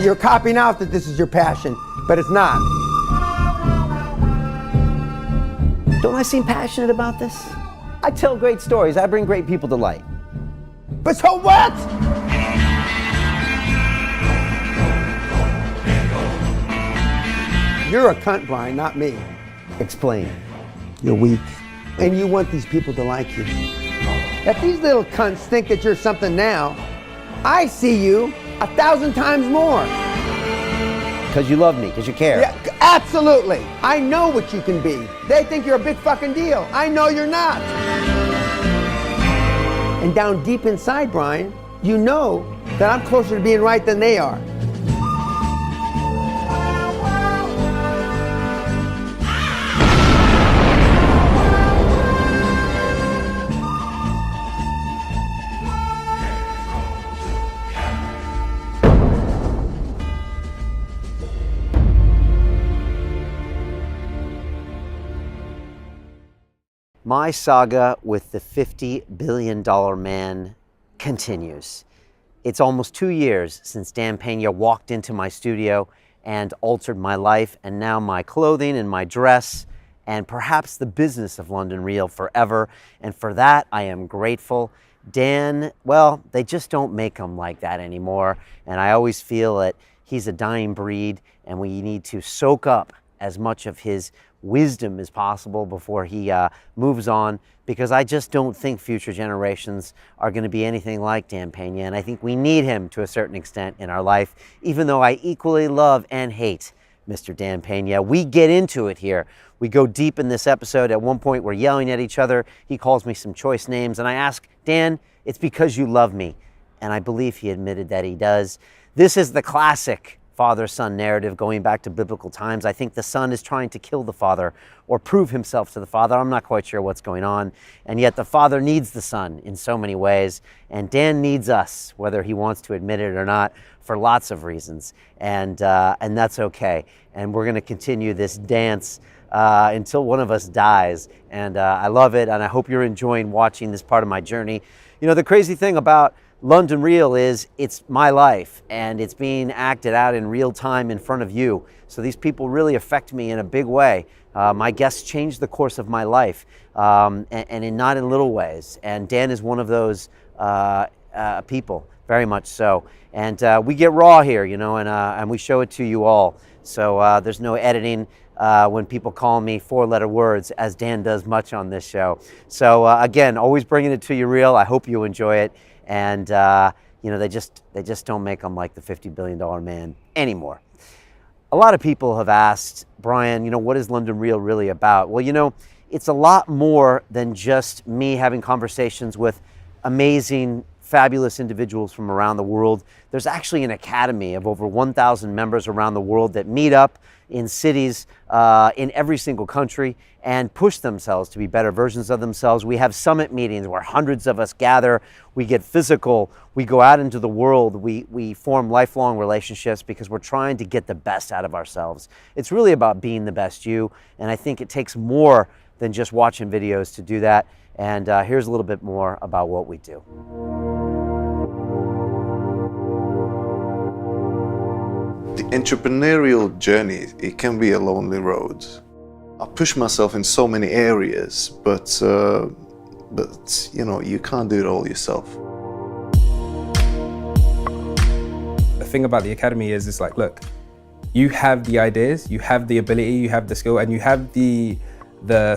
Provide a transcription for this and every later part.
You're copying out that this is your passion, but it's not. Don't I seem passionate about this? I tell great stories. I bring great people to light. But so what? You're a cunt, Brian, not me. Explain. You're weak, and you want these people to like you. If these little cunts think that you're something now, I see you 1,000 times more. Because you love me, because you care. Yeah, absolutely. I know what you can be. They think you're a big fucking deal. I know you're not. And down deep inside, Brian, you know that I'm closer to being right than they are. My saga with the $50 billion man continues. It's almost 2 years since Dan Pena walked into my studio and altered my life, and now my clothing and my dress and perhaps the business of London Real forever. And for that, I am grateful. Dan, well, they just don't make them like that anymore. And I always feel that he's a dying breed, and we need to soak up as much of his wisdom as possible before he moves on, because I just don't think future generations are going to be anything like Dan Pena, and I think we need him to a certain extent in our life, even though I equally love and hate Mr. Dan Pena. We get into it here. We go deep in this episode. At one point, we're yelling at each other. He calls me some choice names, and I ask, Dan, it's because you love me, and I believe he admitted that he does. This is the classic father-son narrative going back to biblical times. I think the son is trying to kill the father or prove himself to the father. I'm not quite sure what's going on. And yet the father needs the son in so many ways. And Dan needs us, whether he wants to admit it or not, for lots of reasons. And that's okay. And we're going to continue this dance until one of us dies. And I love it. And I hope you're enjoying watching this part of my journey. You know, the crazy thing about London Real is it's my life, and it's being acted out in real time in front of you. So these people really affect me in a big way. My guests changed the course of my life, and not in little ways. And Dan is one of those people, very much so. And we get raw here, you know, and we show it to you all. So there's no editing when people call me four-letter words, as Dan does much on this show. So again, always bringing it to you real. I hope you enjoy it. And you know, they just don't make them like the $50 billion man anymore. A lot of people have asked, Brian, you know, what is London Real really about? Well, you know, it's a lot more than just me having conversations with amazing, fabulous individuals from around the world. There's actually an academy of over 1,000 members around the world that meet up in cities in every single country and push themselves to be better versions of themselves. We have summit meetings where hundreds of us gather. We get physical. We go out into the world. We form lifelong relationships because we're trying to get the best out of ourselves. It's really about being the best you, and I think it takes more than just watching videos to do that. And here's a little bit more about what we do. The entrepreneurial journey, it can be a lonely road. I push myself in so many areas, but you know, you can't do it all yourself. The thing about the academy is, it's like, look, you have the ideas, you have the ability, you have the skill, and you have the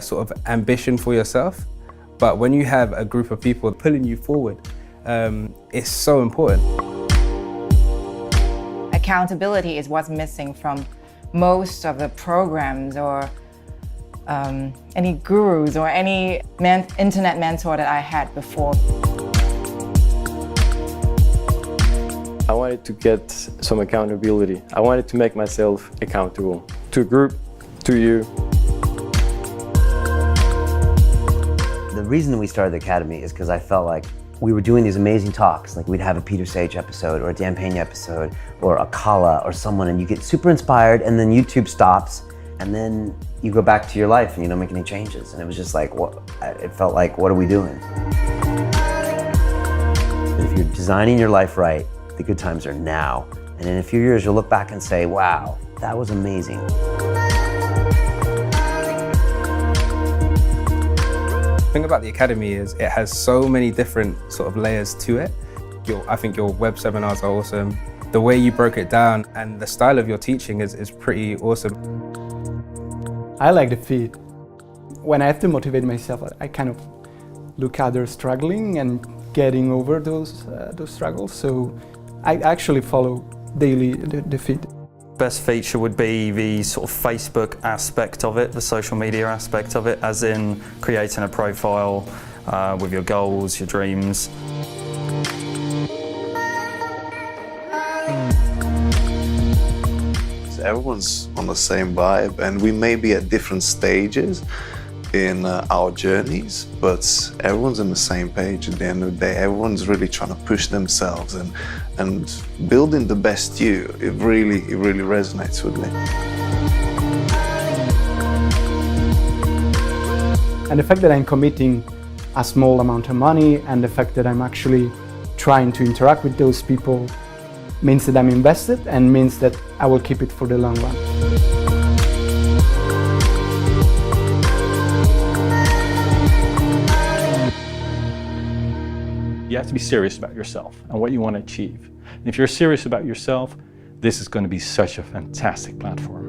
sort of ambition for yourself. But when you have a group of people pulling you forward, it's so important. Accountability is what's missing from most of the programs or any gurus or any internet mentor that I had before. I wanted to get some accountability. I wanted to make myself accountable to a group, to you. The reason we started the Academy is because I felt like we were doing these amazing talks, like we'd have a Peter Sage episode or a Dan Pena episode or a Kala or someone, and you get super inspired, and then YouTube stops And then you go back to your life and you don't make any changes. And it was just like, what? It felt like, what are we doing? If you're designing your life right, the good times are now. And in a few years, you'll look back and say, wow, that was amazing. The thing about the Academy is it has so many different sort of layers to it. I think your web seminars are awesome. The way you broke it down and the style of your teaching is pretty awesome. I like the feed. When I have to motivate myself, I kind of look at others struggling and getting over those struggles. So I actually follow daily the feed. Best feature would be the sort of Facebook aspect of it, the social media aspect of it, as in creating a profile with your goals, your dreams. Everyone's on the same vibe, and we may be at different stages in our journeys, but everyone's on the same page at the end of the day. Everyone's really trying to push themselves and building the best you. It really resonates with me. And the fact that I'm committing a small amount of money and the fact that I'm actually trying to interact with those people means that I'm invested and means that I will keep it for the long run. You have to be serious about yourself and what you want to achieve. And if you're serious about yourself, this is going to be such a fantastic platform.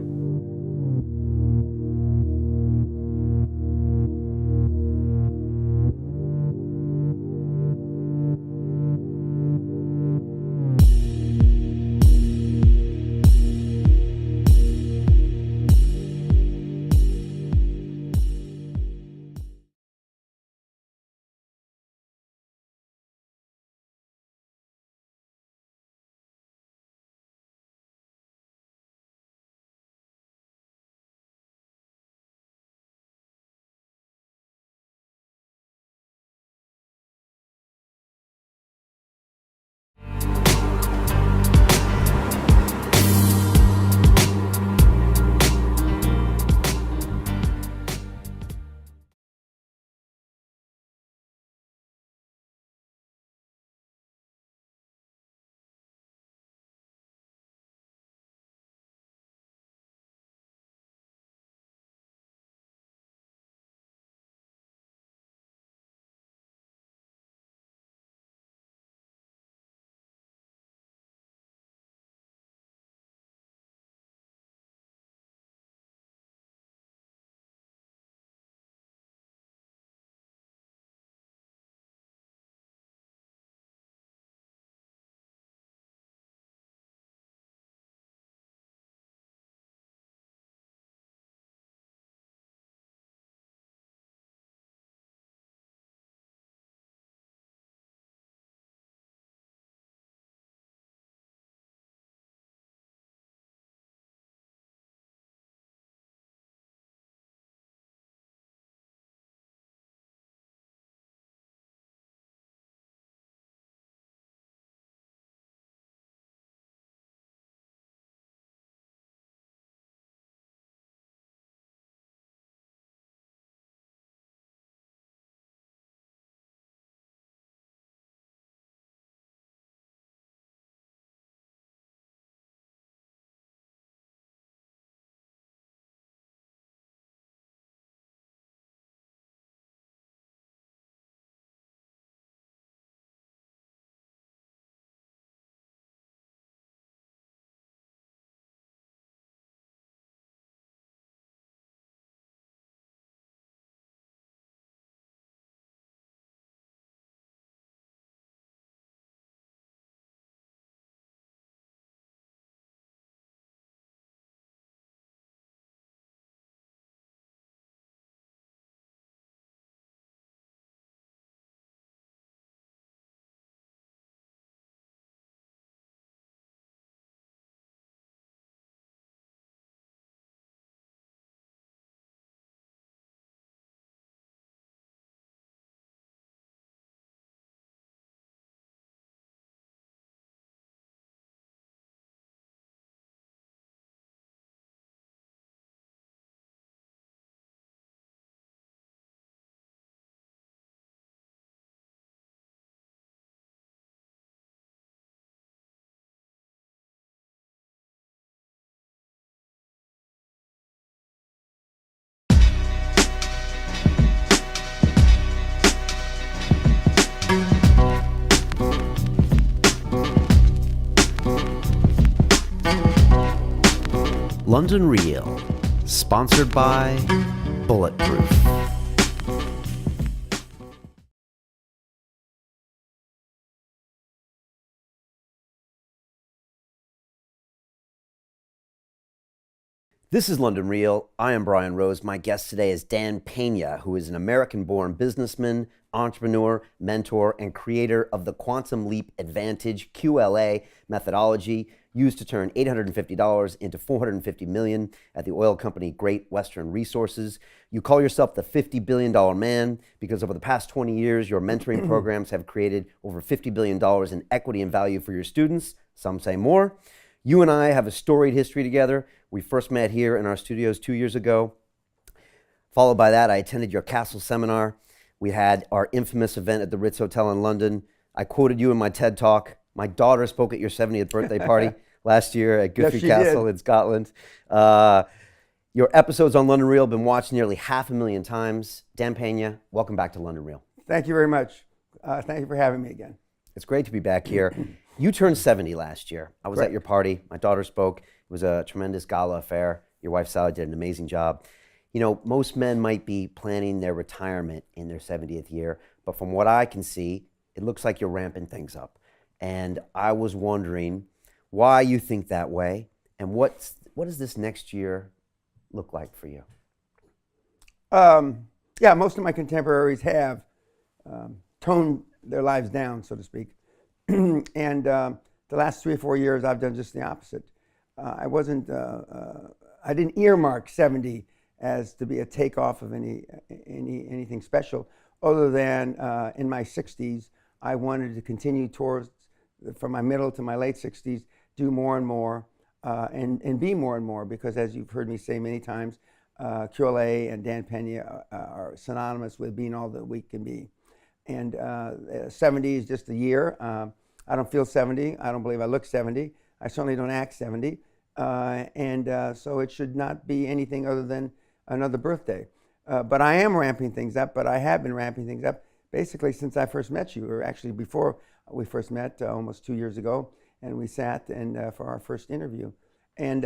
London Real, sponsored by Bulletproof. This is London Real. I am Brian Rose. My guest today is Dan Pena, who is an American-born businessman, entrepreneur, mentor, and creator of the Quantum Leap Advantage QLA methodology used to turn $850 into $450 million at the oil company Great Western Resources. You call yourself the $50 billion man because over the past 20 years, your mentoring programs have created over $50 billion in equity and value for your students. Some say more. You and I have a storied history together. We first met here in our studios 2 years ago. Followed by that, I attended your Castle seminar. We had our infamous event at the Ritz Hotel in London. I quoted you in my TED Talk. My daughter spoke at your 70th birthday party last year at Guthrie Castle in Scotland. Your episodes on London Real have been watched nearly 500,000 times. Dan Pena, welcome back to London Real. Thank you very much. Thank you for having me again. It's great to be back here. You turned 70 last year. I was at your party. My daughter spoke. It was a tremendous gala affair. Your wife, Sally, did an amazing job. You know, most men might be planning their retirement in their 70th year, but from what I can see, it looks like you're ramping things up. And I was wondering why you think that way, and what does this next year look like for you? Yeah, most of my contemporaries have toned their lives down, so to speak. And the last 3 or 4 years, I've done just the opposite. I didn't earmark 70 as to be a takeoff of anything special, other than in my 60s, I wanted to continue towards, from my middle to my late 60s, do more and more and be more and more, because as you've heard me say many times, QLA and Dan Pena are synonymous with being all that we can be. And 70 is just a year. I don't feel 70. I don't believe I look 70. I certainly don't act 70. So it should not be anything other than another birthday. But I am ramping things up, but I have been ramping things up basically since I first met you, or actually before we first met almost 2 years ago, and we sat for our first interview. And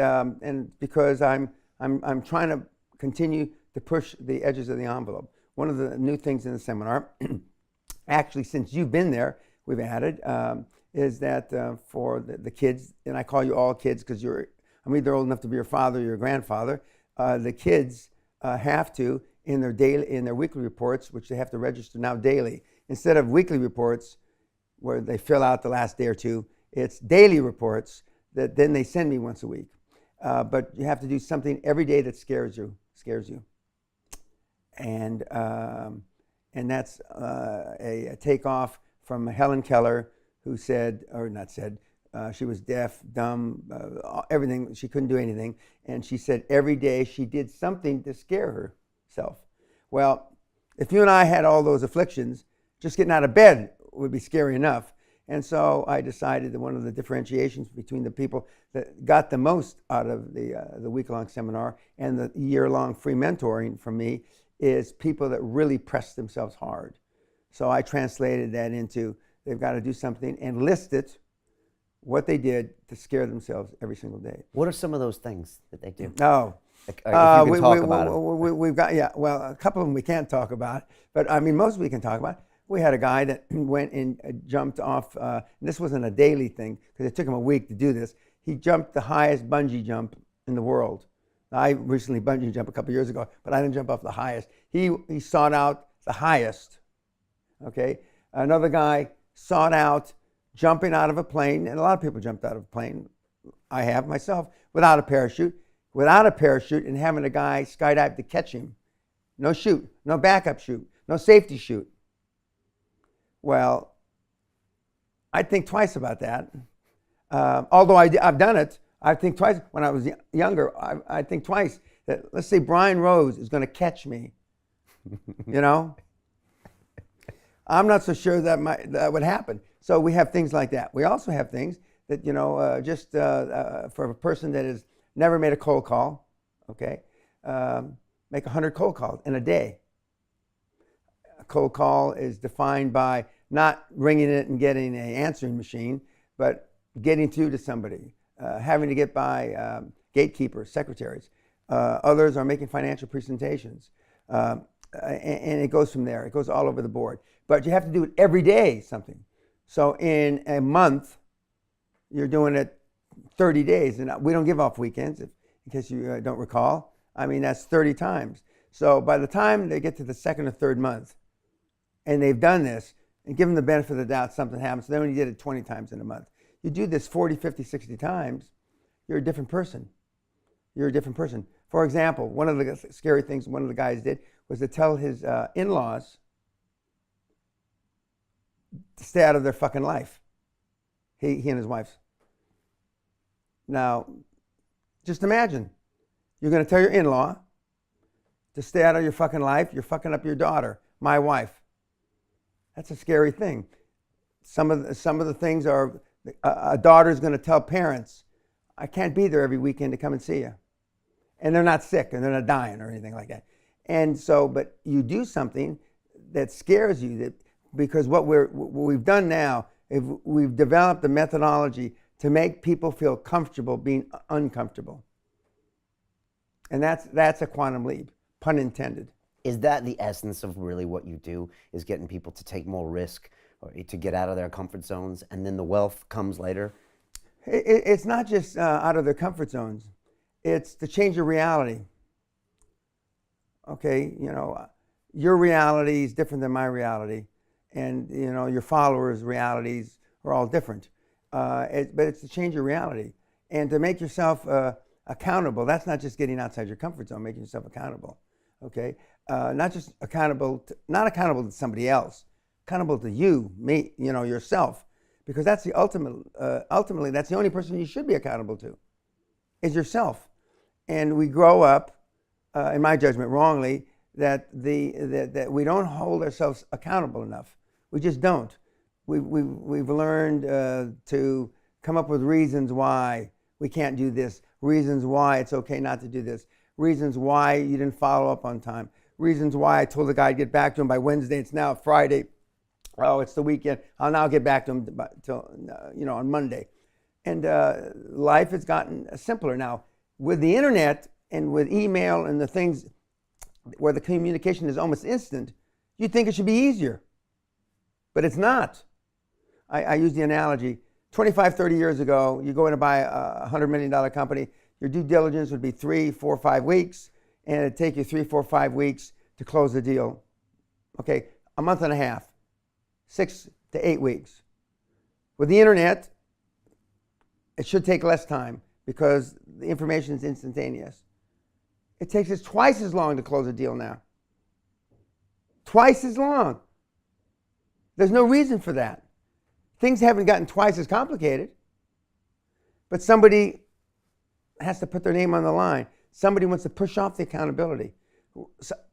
because I'm trying to continue to push the edges of the envelope. One of the new things in the seminar, actually, since you've been there, we've added, is that for the kids, and I call you all kids because I'm either old enough to be your father or your grandfather. The kids have to, in their weekly reports, which they have to register now daily, instead of weekly reports where they fill out the last day or two, it's daily reports that then they send me once a week. But you have to do something every day that scares you. And that's a takeoff from Helen Keller, who said, or not said, she was deaf, dumb, everything. She couldn't do anything. And she said every day she did something to scare herself. Well, if you and I had all those afflictions, just getting out of bed would be scary enough. And so I decided that one of the differentiations between the people that got the most out of the week-long seminar and the year-long free mentoring from me is people that really press themselves hard. So I translated that into they've got to do something and listed what they did to scare themselves every single day. What are some of those things that they do? No. If you can talk about them. We've got, a couple of them we can't talk about, but I mean, most we can talk about. We had a guy that went and jumped off, and this wasn't a daily thing, because it took him a week to do this. He jumped the highest bungee jump in the world. I recently bungee jumped a couple years ago, but I didn't jump off the highest. He sought out the highest, okay? Another guy sought out jumping out of a plane, and a lot of people jumped out of a plane. I have myself, without a parachute, and having a guy skydive to catch him. No chute, no backup chute, no safety chute. Well, I'd think twice about that. Although I've done it, I think twice. When I was younger, I think twice that, let's say Brian Rose is going to catch me. You know? I'm not so sure that would happen. So we have things like that. We also have things that, just for a person that has never made a cold call, okay, make 100 cold calls in a day. A cold call is defined by not ringing it and getting an answering machine, but getting through to somebody, having to get by gatekeepers, secretaries. Others are making financial presentations. And it goes from there. It goes all over the board. But you have to do it every day, something. So in a month, you're doing it 30 days. And we don't give off weekends, in case you don't recall. I mean, that's 30 times. So by the time they get to the second or third month, and they've done this, and give them the benefit of the doubt, something happens. So then when you did it 20 times in a month, you do this 40, 50, 60 times, you're a different person. You're a different person. For example, one of the scary things one of the guys did was to tell his in-laws to stay out of their fucking life. He and his wife. Now, just imagine, you're going to tell your in-law to stay out of your fucking life. You're fucking up your daughter, my wife. That's a scary thing. Some of the things are, a daughter's going to tell parents, I can't be there every weekend to come and see you. And they're not sick and they're not dying or anything like that. And so, but you do something that scares you, because what we've done now is we've developed a methodology to make people feel comfortable being uncomfortable. And that's a quantum leap, pun intended. Is that the essence of really what you do, is getting people to take more risk or to get out of their comfort zones, and then the wealth comes later? It's not just out of their comfort zones. It's to change your reality. Okay, your reality is different than my reality, and your followers' realities are all different. But it's to change your reality and to make yourself accountable. That's not just getting outside your comfort zone, making yourself accountable. Okay, not just accountable, not accountable to somebody else, accountable to you, me, yourself, because that's the ultimately that's the only person you should be accountable to, is yourself. And we grow up, in my judgment, wrongly, that we don't hold ourselves accountable enough. We just don't. We've learned to come up with reasons why we can't do this, reasons why it's okay not to do this, reasons why you didn't follow up on time, reasons why I told the guy I'd get back to him by Wednesday. It's now Friday. Oh, it's the weekend. I'll now get back to him on Monday. And life has gotten simpler now. With the internet and with email and the things where the communication is almost instant, you'd think it should be easier. But it's not. I use the analogy. 25, 30 years ago, you go in to buy a $100 million company, your due diligence would be 3, 4, 5 weeks, and it'd take you 3, 4, 5 weeks to close the deal. Okay, a month and a half, 6 to 8 weeks. With the internet, it should take less time because the information is instantaneous. It takes us twice as long to close a deal now. Twice as long. There's no reason for that. Things haven't gotten twice as complicated, but somebody has to put their name on the line. Somebody wants to push off the accountability.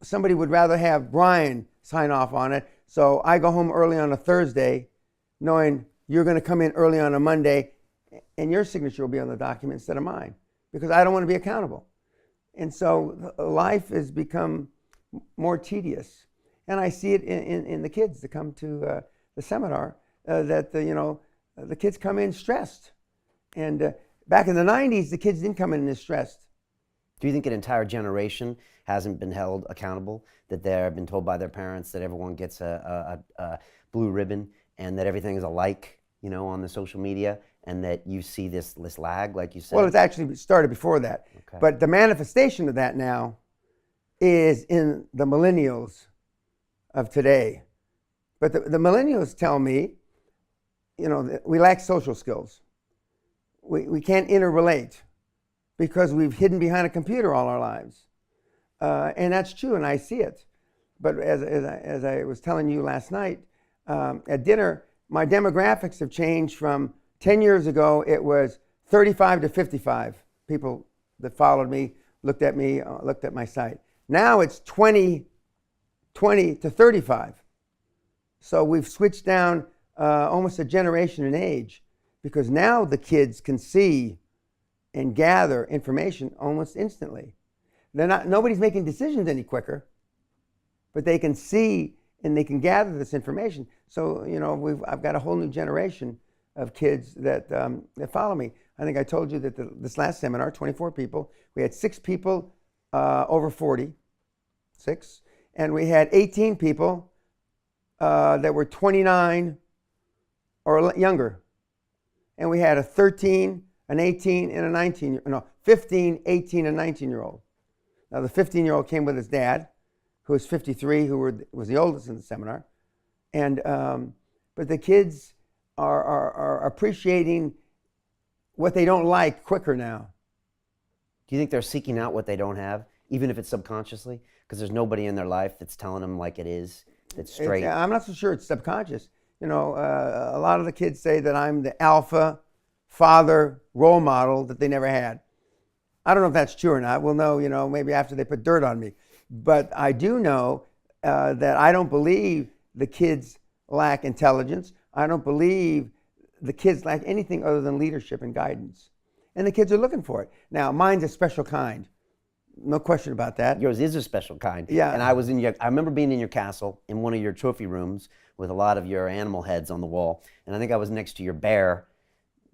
Somebody would rather have Brian sign off on it, so I go home early on a Thursday knowing you're going to come in early on a Monday and your signature will be on the document instead of mine, because I don't want to be accountable. And so life has become more tedious. And I see it in the kids that come to the seminar, that the kids come in stressed. And back in the 90s, the kids didn't come in as stressed. Do you think an entire generation hasn't been held accountable, that they've been told by their parents that everyone gets a blue ribbon and that everything is alike, on the social media, and that you see this lag, like you said? Well, it's actually started before that. Okay. But the manifestation of that now is in the millennials of today. But the millennials tell me, we lack social skills. We can't interrelate because we've hidden behind a computer all our lives. And that's true, and I see it. But as I was telling you last night at dinner, my demographics have changed from 10 years ago, it was 35 to 55 people that followed me, looked at my site. Now it's 20 to 35. So we've switched down almost a generation in age, because now the kids can see and gather information almost instantly. Nobody's making decisions any quicker, but they can see and they can gather this information. So I've got a whole new generation of kids that follow me. I think I told you that this last seminar, 24 people, we had 6 people over 40, 6, and we had 18 people that were 29 or younger. And we had a 13, an 18, and a 19, no, 15, 18, and 19-year-old. Now, the 15-year-old came with his dad, who was 53, who was the oldest in the seminar. And, but the kids are appreciating what they don't like quicker now. Do you think they're seeking out what they don't have, even if it's subconsciously? Because there's nobody in their life that's telling them like it is, that's straight. I'm not so sure it's subconscious. You know, a lot of the kids say that I'm the alpha father role model that they never had. I don't know if that's true or not. We'll know, you know, maybe after they put dirt on me. But I do know that I don't believe the kids lack intelligence. I don't believe the kids lack anything other than leadership and guidance. And the kids are looking for it. Now, mine's a special kind. No question about that. Yours is a special kind. Yeah. And I remember being in your castle in one of your trophy rooms with a lot of your animal heads on the wall. And I think I was next to your bear.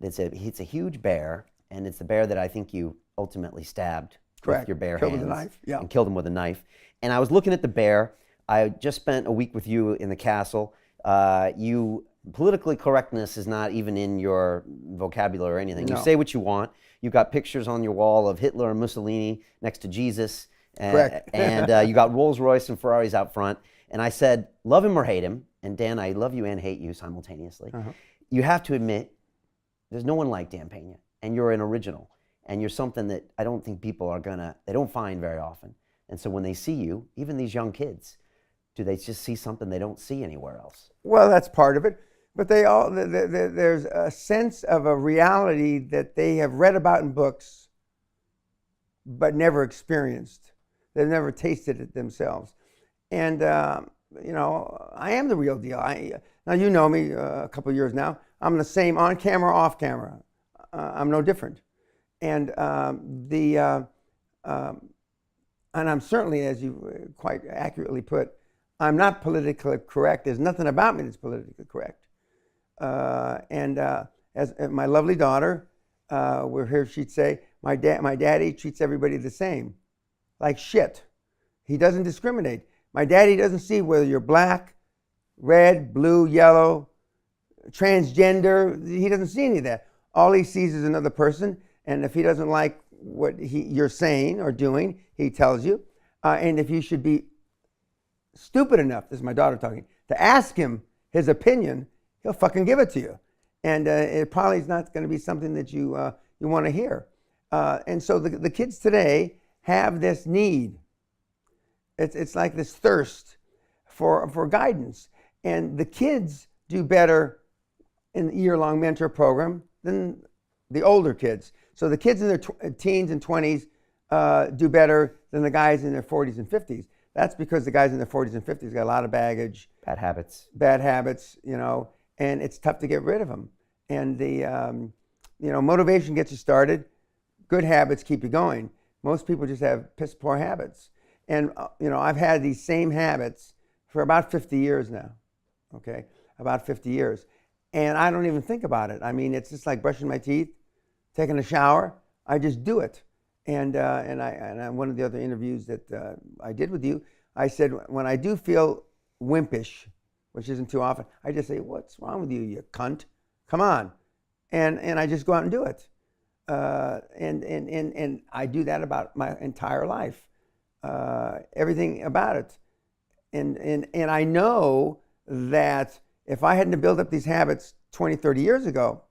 It's a huge bear, and it's the bear that I think you ultimately stabbed. Correct. With your bare Killed hands. with a knife, yeah. And killed him with a knife. And I was looking at the bear. I just spent a week with you in the castle. Politically correctness is not even in your vocabulary or anything. No. You say what you want. You got pictures on your wall of Hitler and Mussolini next to Jesus. Correct. And you got Rolls Royce and Ferraris out front. And I said, love him or hate him. And Dan, I love you and hate you simultaneously. Uh-huh. You have to admit, there's no one like Dan Pena. And you're an original. And you're something that I don't think people they don't find very often. And so when they see you, even these young kids, do they just see something they don't see anywhere else? Well, that's part of it. But there's a sense of a reality that they have read about in books, but never experienced. They've never tasted it themselves. And, you know, I am the real deal. Now, you know me a couple of years now. I'm the same on camera, off camera. I'm no different. And and I'm certainly, as you quite accurately put, I'm not politically correct. There's nothing about me that's politically correct. As my lovely daughter, we're here, she'd say, my daddy treats everybody the same, like shit. He doesn't discriminate. My daddy doesn't see whether you're black, red, blue, yellow, transgender. He doesn't see any of that. All he sees is another person, and if he doesn't like what you're saying or doing, he tells you. And if you should be stupid enough, this is my daughter talking, to ask him his opinion, he'll fucking give it to you. And it probably is not going to be something that you want to hear. And so the kids today have this need. It's like this thirst for guidance. And the kids do better in the year-long mentor program than the older kids. So the kids in their teens and 20s do better than the guys in their 40s and 50s. That's because the guys in their 40s and 50s got a lot of baggage. Bad habits, you know, and it's tough to get rid of them. And motivation gets you started. Good habits keep you going. Most people just have piss poor habits. And, I've had these same habits for about 50 years now, okay? About 50 years. And I don't even think about it. I mean, it's just like brushing my teeth, taking a shower. I just do it. And one of the other interviews that I did with you, I said, when I do feel wimpish, which isn't too often, I just say, what's wrong with you, you cunt? Come on. And I just go out and do it. And I do that about my entire life. Everything about it. And I know that if I hadn't built up these habits 20, 30 years ago,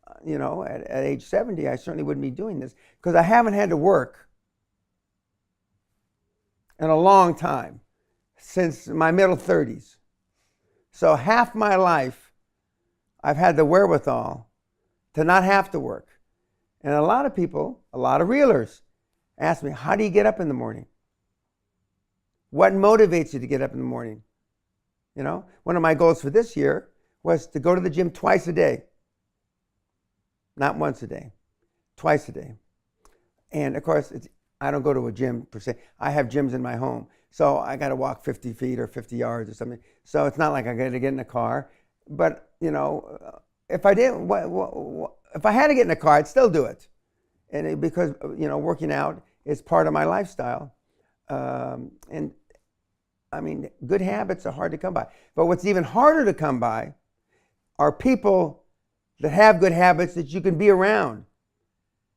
at age 70, I certainly wouldn't be doing this, because I haven't had to work in a long time, since my middle 30s. So half my life, I've had the wherewithal to not have to work. And a lot of people, a lot of reelers, ask me, how do you get up in the morning? What motivates you to get up in the morning? One of my goals for this year was to go to the gym twice a day. Not once a day, twice a day. And of course, I don't go to a gym per se. I have gyms in my home. So I got to walk 50 feet or 50 yards or something. So it's not like I got to get in a car. But, if I didn't, if I had to get in a car, I'd still do it. And because, working out is part of my lifestyle. And I mean, good habits are hard to come by. But what's even harder to come by are people that have good habits that you can be around.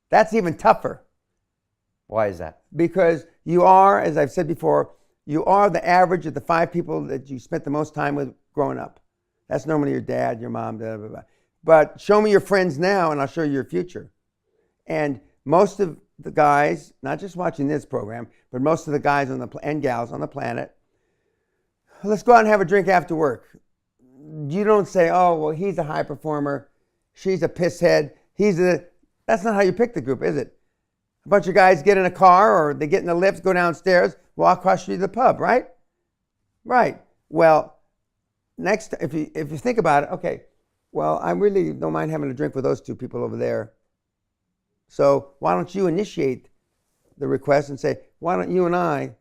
That's even tougher. Why is that? Because you are, as I've said before, you are the average of the 5 people that you spent the most time with growing up. That's normally your dad, your mom, blah, blah, blah. But show me your friends now and I'll show you your future. And most of the guys, not just watching this program, but most of the guys and gals on the planet, let's go out and have a drink after work. You don't say, oh, well, he's a high performer, she's a pisshead, that's not how you pick the group, is it? A bunch of guys get in a car or they get in the lift, go downstairs, walk across the street to the pub, right? Right. Well, next, if you think about it, okay, well, I really don't mind having a drink with those 2 people over there. So why don't you initiate the request and say, why don't you and I,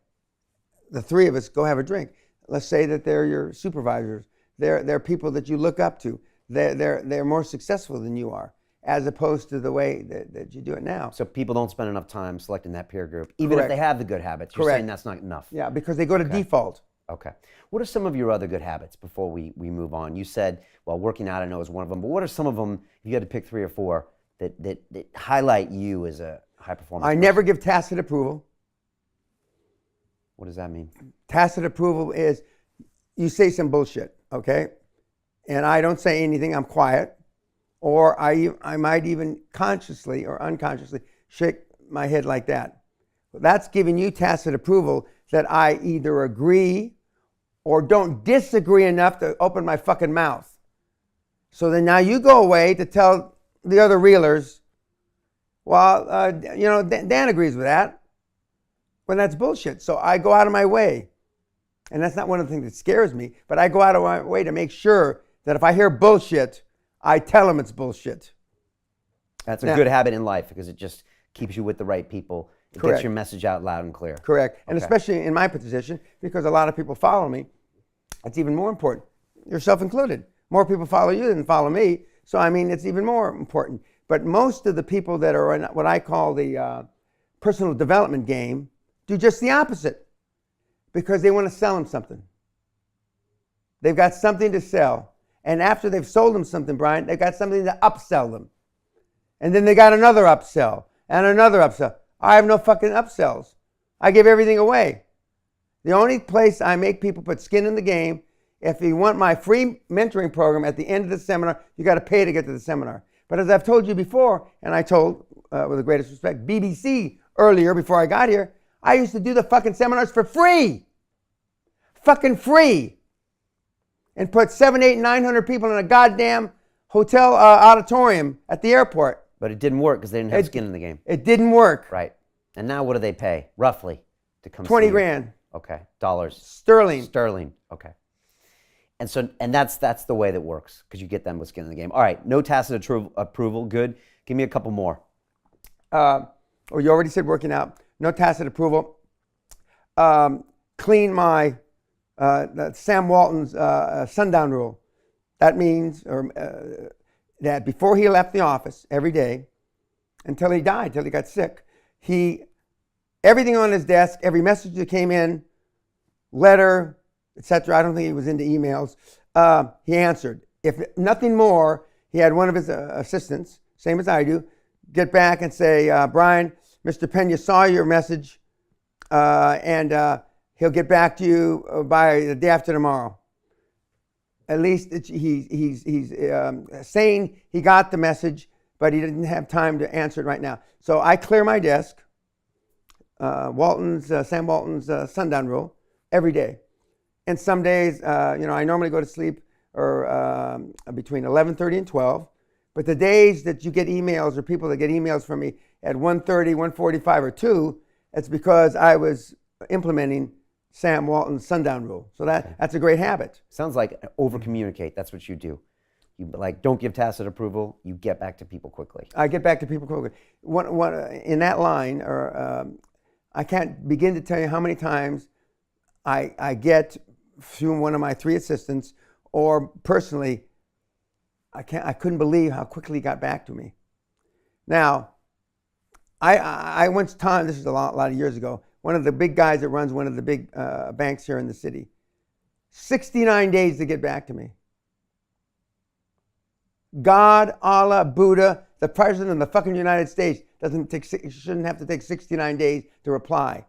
the 3 of us, go have a drink? Let's say that they're your supervisors. They're people that you look up to. They're more successful than you are, as opposed to the way that you do it now. So people don't spend enough time selecting that peer group, even Correct. if they have the good habits. You're Correct. saying that's not enough. Yeah, because they go to default. Okay. What are some of your other good habits before we move on? You said, well, working out I know is one of them, but what are some of them, if you had to pick 3 or 4, that highlight you as a high performer? I never give tacit approval. What does that mean? Tacit approval is you say some bullshit, okay? And I don't say anything, I'm quiet. Or I might even consciously or unconsciously shake my head like that. That's giving you tacit approval that I either agree or don't disagree enough to open my fucking mouth. So then now you go away to tell the other reelers, well, Dan agrees with that. When that's bullshit. So I go out of my way. And that's not one of the things that scares me, but I go out of my way to make sure that if I hear bullshit, I tell them it's bullshit. That's a good habit in life because it just keeps you with the right people. It Correct. gets your message out loud and clear. Correct. And Okay. especially in my position, because a lot of people follow me, it's even more important. Yourself included. More people follow you than follow me. So, I mean, it's even more important. But most of the people that are in what I call the personal development game do just the opposite because they want to sell them something. They've got something to sell. And after they've sold them something, Brian, they've got something to upsell them. And then they got another upsell and another upsell. I have no fucking upsells. I give everything away. The only place I make people put skin in the game, if you want my free mentoring program at the end of the seminar, you got to pay to get to the seminar. But as I've told you before, and I told, with the greatest respect, BBC earlier before I got here, I used to do the fucking seminars for free. Fucking free. And put 700, 800, 900 people in a goddamn hotel auditorium at the airport. But it didn't work because they didn't have skin in the game. It didn't work. Right. And now what do they pay, roughly, to come 20 see you? grand. Okay. Dollars. Sterling. Sterling. Okay. And that's the way that works because you get them with skin in the game. All right. No tacit approval. Good. Give me a couple more. You already said working out. No tacit approval. Clean my Sam Walton's sundown rule. That means that before he left the office every day, until he died, until he got sick, everything on his desk, every message that came in, letter, etc. I don't think he was into emails. He answered. If nothing more, he had one of his assistants, same as I do, get back and say, Brian, Mr. Pena saw your message, and he'll get back to you by the day after tomorrow. At least he's saying he got the message, but he didn't have time to answer it right now. So I clear my desk, Sam Walton's sundown rule, every day. And some days, I normally go to sleep between 11:30 and 12. But the days that you get emails or people that get emails from me at 1:30, 1:45, or 2, it's because I was implementing Sam Walton's sundown rule. So that's a great habit. Sounds like over-communicate. That's what you do. You don't give tacit approval. You get back to people quickly. I get back to people quickly. In that line, I can't begin to tell you how many times I get through one of my 3 assistants, or personally, I couldn't believe how quickly he got back to me. Now, I once time, this is a lot of years ago, one of the big guys that runs one of the big banks here in the city, 69 days to get back to me. God, Allah, Buddha, the president of the fucking United States shouldn't have to take 69 days to reply.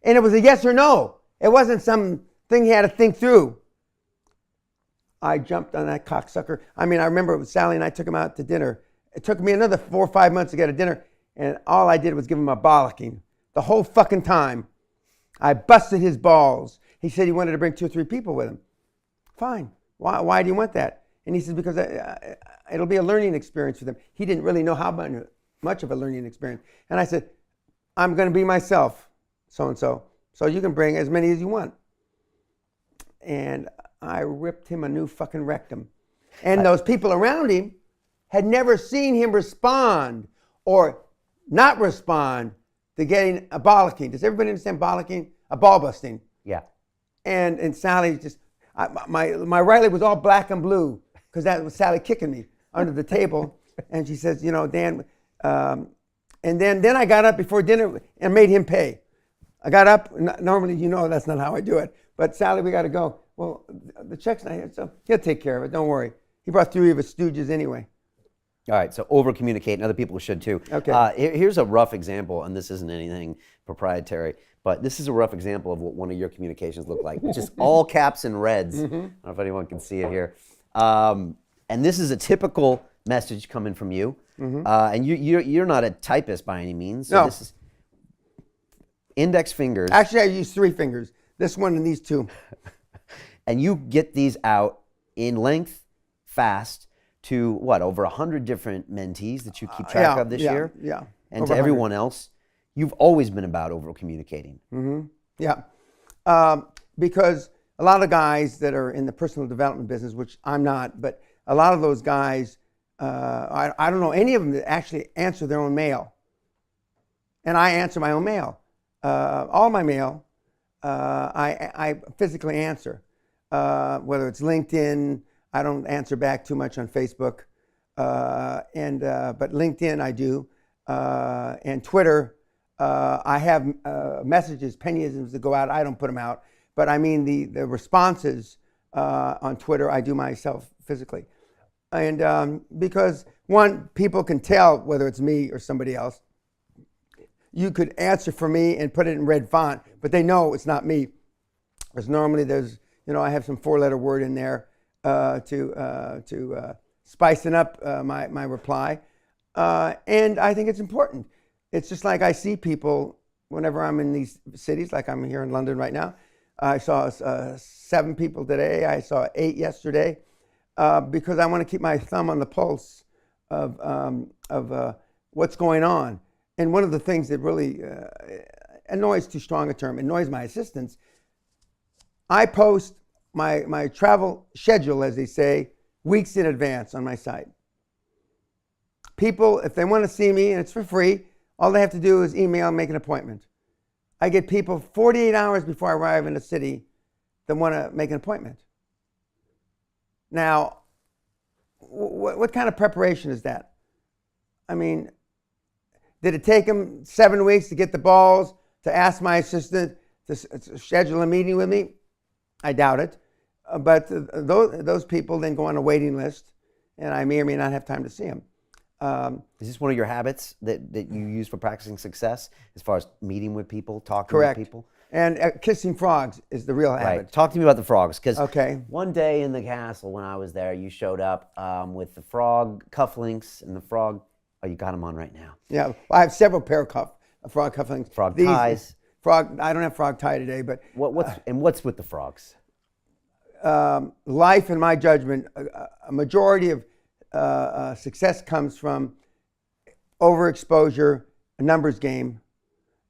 And it was a yes or no. It wasn't some thing he had to think through. I jumped on that cocksucker. I mean, I remember Sally and I took him out to dinner. It took me another 4 or 5 months to get a dinner, and all I did was give him a bollocking. The whole fucking time. I busted his balls. He said he wanted to bring 2 or 3 people with him. Fine. Why do you want that? And he said, because it'll be a learning experience for them. He didn't really know how much of a learning experience. And I said, I'm going to be myself, so-and-so. So you can bring as many as you want. And I ripped him a new fucking rectum. And those people around him had never seen him respond or not respond to getting a bollocking. Does everybody understand bollocking? A ball busting. Yeah. And Sally just, my right leg was all black and blue because that was Sally kicking me under the table. And she says, you know, Dan, and then I got up before dinner and made him pay. I got up, normally, you know, that's not how I do it. But Sally, we got to go. Well, the check's not here, so he'll take care of it, don't worry. He brought 3 of his stooges anyway. All right, so over-communicate, and other people should too. Okay. Here's a rough example, and this isn't anything proprietary, but this is a rough example of what one of your communications look like, which is all caps and reds. I don't know if anyone can see it here. And this is a typical message coming from you. And you're not a typist by any means. So no. This is index fingers. Actually, I use 3 fingers. This one and these 2. And you get these out in length, fast, to what, over 100 different mentees that you keep track of this year? Yeah. And over to everyone else, you've always been about over-communicating. Yeah. Because a lot of guys that are in the personal development business, which I'm not, but a lot of those guys, I don't know any of them that actually answer their own mail. And I answer my own mail. All my mail, I physically answer. Whether it's LinkedIn, I don't answer back too much on Facebook, but LinkedIn I do, and Twitter. I have messages, Peñisms that go out. I don't put them out, but I mean the responses on Twitter I do myself physically, and because one, people can tell whether it's me or somebody else. You could answer for me and put it in red font, but they know it's not me, because normally there's, you know, I have some 4-letter word in there to spicing up my reply, and I think it's important. It's just like I see people whenever I'm in these cities, like I'm here in London right now. I saw 7 people today. I saw 8 yesterday, because I want to keep my thumb on the pulse of what's going on. And one of the things that really annoys, too strong a term, annoys my assistants, I post my travel schedule, as they say, weeks in advance on my site. People, if they want to see me, and it's for free, all they have to do is email and make an appointment. I get people 48 hours before I arrive in a city that want to make an appointment. Now, what kind of preparation is that? I mean, did it take them 7 weeks to get the balls to ask my assistant to schedule a meeting with me? I doubt it. But those people then go on a waiting list, and I may or may not have time to see them. Is this one of your habits that you use for practicing success, as far as meeting with people, talking Correct. with people? And kissing frogs is the real habit. Right. Talk to me about the frogs, because Okay. one day in the castle when I was there, you showed up with the frog cufflinks and the frog. Oh, you got them on right now. Yeah, well, I have several pair of frog cufflinks. Frog ties. Frog. I don't have frog tie today, but What's with the frogs? Life, in my judgment, a majority of success comes from overexposure, a numbers game,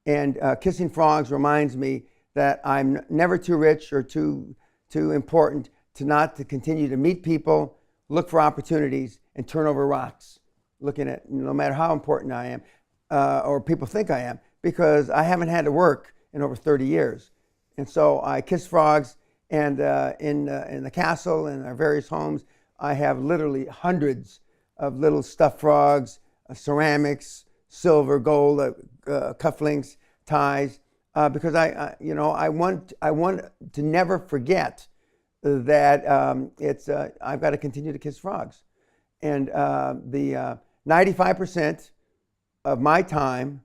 and kissing frogs reminds me that I'm never too rich or too important to continue to meet people, look for opportunities, and turn over rocks, looking at no matter how important I am or people think I am, because I haven't had to work in over 30 years. And so I kiss frogs, and in the castle and our various homes, I have literally hundreds of little stuffed frogs, ceramics, silver, gold, cufflinks, ties, because I want to never forget that I've got to continue to kiss frogs, and the 95% of my time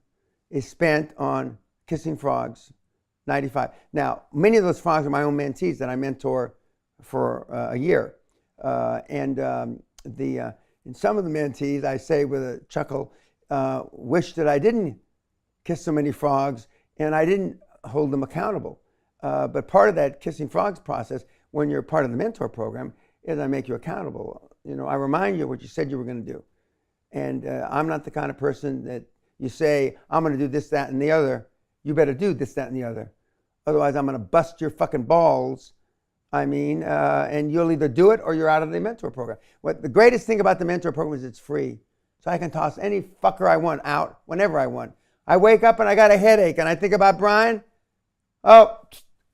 is spent on kissing frogs. 95. Now, many of those frogs are my own mentees that I mentor for a year, and in some of the mentees, I say with a chuckle, wish that I didn't kiss so many frogs and I didn't hold them accountable. But part of that kissing frogs process, when you're part of the mentor program, is I make you accountable. I remind you what you said you were going to do. And I'm not the kind of person that you say, I'm going to do this, that, and the other. You better do this, that, and the other. Otherwise, I'm going to bust your fucking balls. And you'll either do it or you're out of the mentor program. What the greatest thing about the mentor program is it's free. So I can toss any fucker I want out whenever I want. I wake up and I got a headache and I think about Brian. Oh,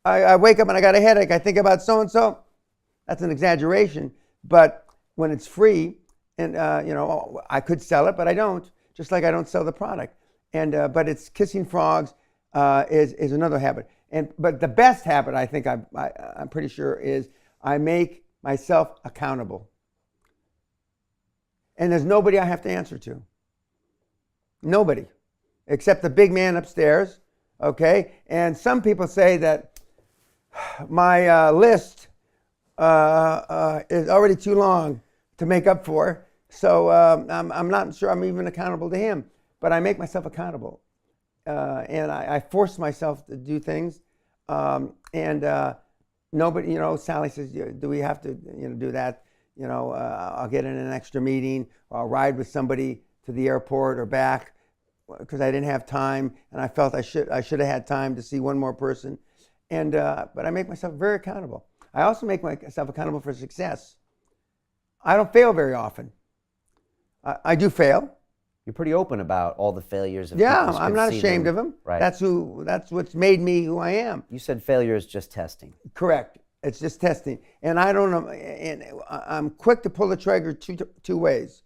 I wake up and I got a headache. I think about so-and-so. That's an exaggeration. But when it's free, and I could sell it, but I don't. Just like I don't sell the product. But it's kissing frogs is another habit. But the best habit, I think, I'm pretty sure, is I make myself accountable. And there's nobody I have to answer to. Nobody. Except the big man upstairs, okay? And some people say that my list is already too long to make up for. So I'm not sure I'm even accountable to him. But I make myself accountable. And I force myself to do things. Nobody, Sally says, do we have to, do that? I'll get in an extra meeting, or I'll ride with somebody to the airport or back because I didn't have time, and I felt I should have had time to see one more person. But I make myself very accountable. I also make myself accountable for success. I don't fail very often. I do fail. You're pretty open about all the failures of Yeah, people. I'm not ashamed of them. Right. That's what's made me who I am. You said failure is just testing. Correct. It's just testing. And I don't know, and I'm quick to pull the trigger two ways.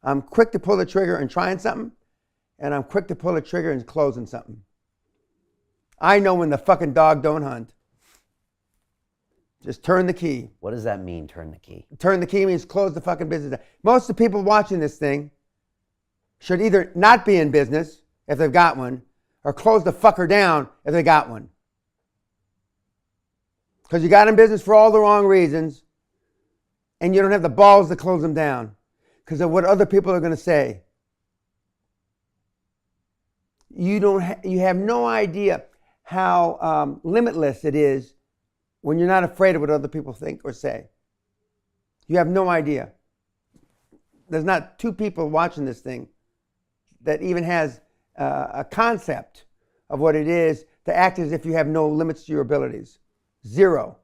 I'm quick to pull the trigger and trying something, and I'm quick to pull the trigger and closing something. I know when the fucking dog don't hunt. Just turn the key. What does that mean, turn the key? Turn the key means close the fucking business down. Most of the people watching this thing should either not be in business if they've got one, or close the fucker down if they got one. Because you got in business for all the wrong reasons, and you don't have the balls to close them down because of what other people are going to say. You have no idea how limitless it is when you're not afraid of what other people think or say. You have no idea. There's not two people watching this thing that even has a concept of what it is to act as if you have no limits to your abilities. Zero.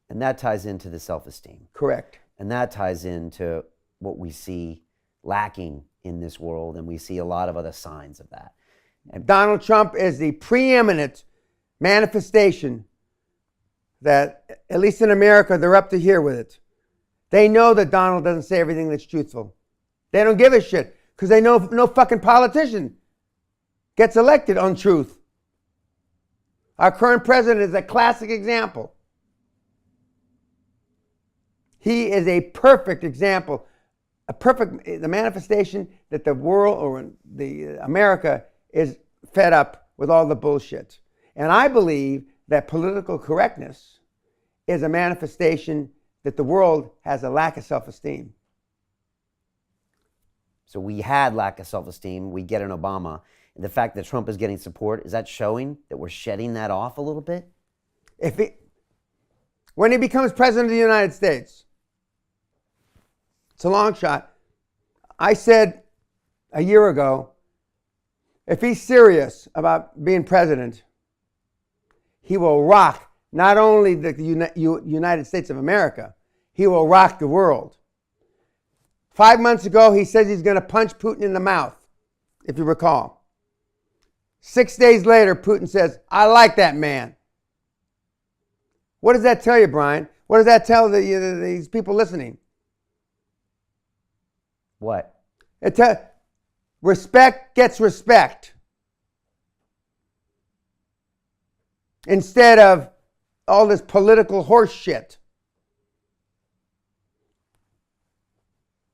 And that ties into the self-esteem. Correct. And that ties into what we see lacking in this world, and we see a lot of other signs of that. And Donald Trump is the preeminent manifestation that, at least in America, they're up to here with it. They know that Donald doesn't say everything that's truthful. They don't give a shit because they know no fucking politician gets elected on truth. Our current president is a classic example. He is a perfect example, the manifestation that the world or America is fed up with all the bullshit. And I believe that political correctness is a manifestation that the world has a lack of self-esteem. So we had lack of self-esteem. We get an Obama. And the fact that Trump is getting support, is that showing that we're shedding that off a little bit? When he becomes president of the United States, it's a long shot. I said a year ago, if he's serious about being president, he will rock not only the United States of America, he will rock the world. 5 months ago, he says he's going to punch Putin in the mouth, if you recall. 6 days later, Putin says, I like that man. What does that tell you, Brian? What does that tell these people listening? What? Respect gets respect. Instead of all this political horse shit.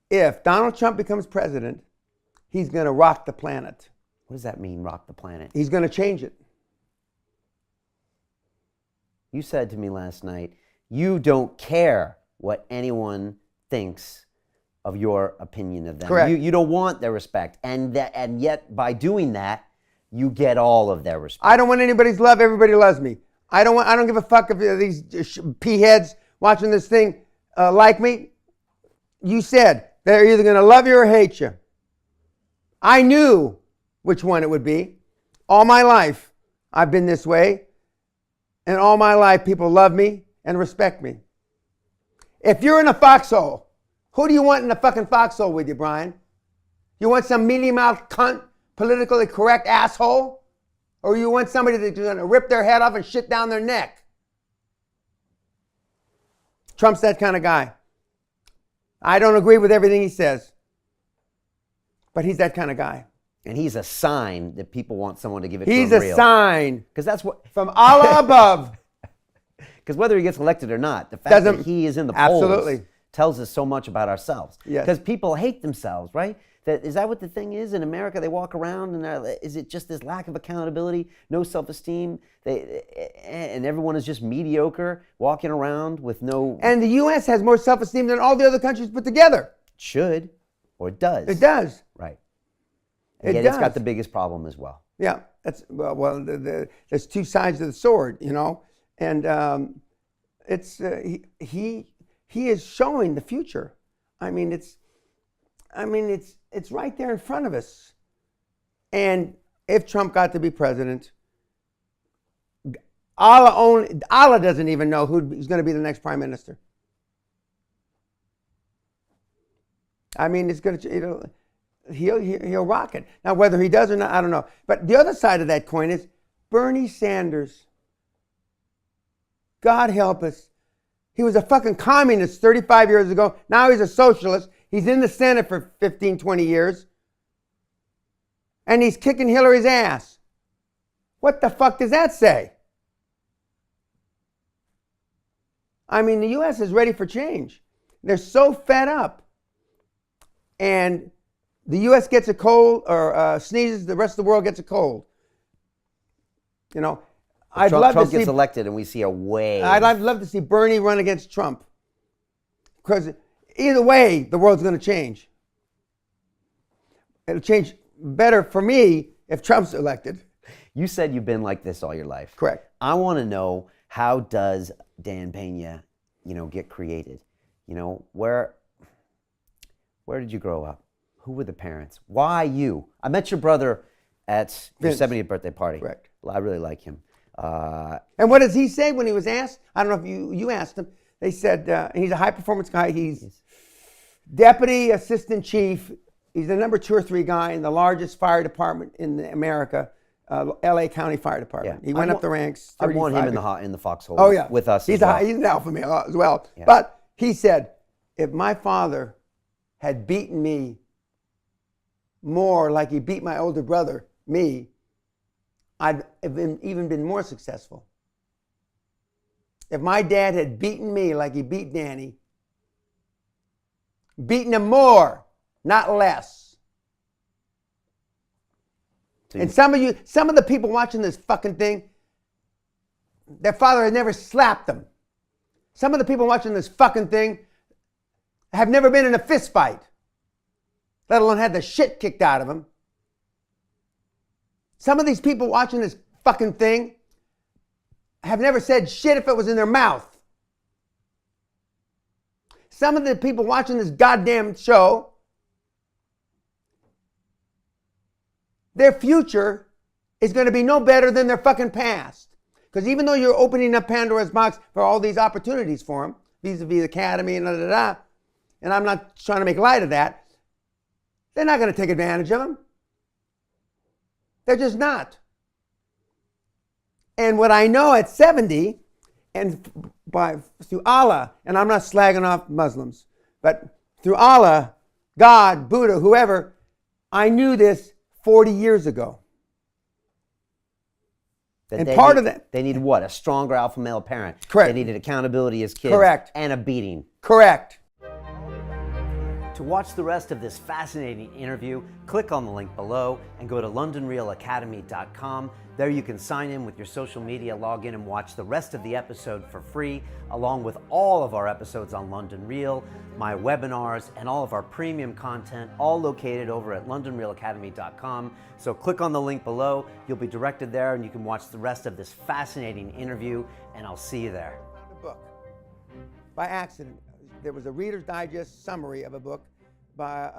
If Donald Trump becomes president, he's going to rock the planet. What does that mean, rock the planet? He's going to change it. You said to me last night, you don't care what anyone thinks of your opinion of them. Correct. You don't want their respect. And yet by doing that, you get all of their respect. I don't want anybody's love. Everybody loves me. I don't give a fuck if these p-heads watching this thing like me. You said they're either going to love you or hate you. I knew which one it would be. All my life, I've been this way. And all my life, people love me and respect me. If you're in a foxhole, who do you want in the fucking foxhole with you, Brian? You want some mealy-mouthed cunt, politically correct asshole? Or you want somebody that's going to rip their head off and shit down their neck? Trump's that kind of guy. I don't agree with everything he says, but he's that kind of guy. And he's a sign that people want someone to give it He's to him a sign. Because that's what... From Allah above. Because whether he gets elected or not, the fact that he is in the polls Absolutely. tells us so much about ourselves. Yes. Because people hate themselves, right? Is that what the thing is in America? They walk around and is it just this lack of accountability, no self-esteem, and everyone is just mediocre, walking around with no... And the U.S. has more self-esteem than all the other countries put together. Should, or it does. It does. Right. And It yet it's got does. the biggest problem as well. Yeah, that's there's two sides of the sword, you know, and he is showing the future. I mean, it's right there in front of us. And if Trump got to be president, Allah doesn't even know who's going to be the next prime minister. I mean, it's going to, he'll rock it. Now, whether he does or not, I don't know. But the other side of that coin is Bernie Sanders. God help us. He was a fucking communist 35 years ago. Now he's a socialist. He's in the Senate for 15, 20 years. And he's kicking Hillary's ass. What the fuck does that say? I mean, the U.S. is ready for change. They're so fed up. And the U.S. gets a cold or sneezes, the rest of the world gets a cold. You know, Trump gets elected and we see a wave. I'd love to see Bernie run against Trump. Because either way, the world's going to change. It'll change better for me if Trump's elected. You said you've been like this all your life. Correct. I want to know, how does Dan Pena, get created? Where did you grow up? Who were the parents? Why you? I met your brother at your 70th birthday party. Correct. I really like him. And what does he say when he was asked? I don't know if you asked him. They said he's a high performance guy. He's deputy assistant chief. He's the number 2 or 3 guy in the largest fire department in America, LA County Fire Department. Yeah. He went up the ranks. I want him in the foxhole. Oh yeah, with us. He's an alpha male as well. Yeah. But he said, if my father had beaten me more like he beat my older brother, me, I'd have even been more successful. If my dad had beaten me like he beat Danny, beaten him more, not less. And some of the people watching this fucking thing, their father has never slapped them. Some of the people watching this fucking thing have never been in a fist fight, let alone had the shit kicked out of them. Some of these people watching this fucking thing have never said shit if it was in their mouth. Some of the people watching this goddamn show, their future is going to be no better than their fucking past. Because even though you're opening up Pandora's box for all these opportunities for them, vis-a-vis the academy and and I'm not trying to make light of that, they're not going to take advantage of them. They're just not. And what I know at 70, and through Allah, and I'm not slagging off Muslims, but through Allah, God, Buddha, whoever, I knew this 40 years ago. And they part need, of that. They needed what? A stronger alpha male parent. Correct. They needed accountability as kids. Correct. And a beating. Correct. To watch the rest of this fascinating interview, click on the link below and go to londonrealacademy.com. There you can sign in with your social media, log in and watch the rest of the episode for free, along with all of our episodes on London Real, my webinars, and all of our premium content, all located over at londonrealacademy.com. So click on the link below, you'll be directed there and you can watch the rest of this fascinating interview, and I'll see you there. The book. By accident. There was a Reader's Digest summary of a book by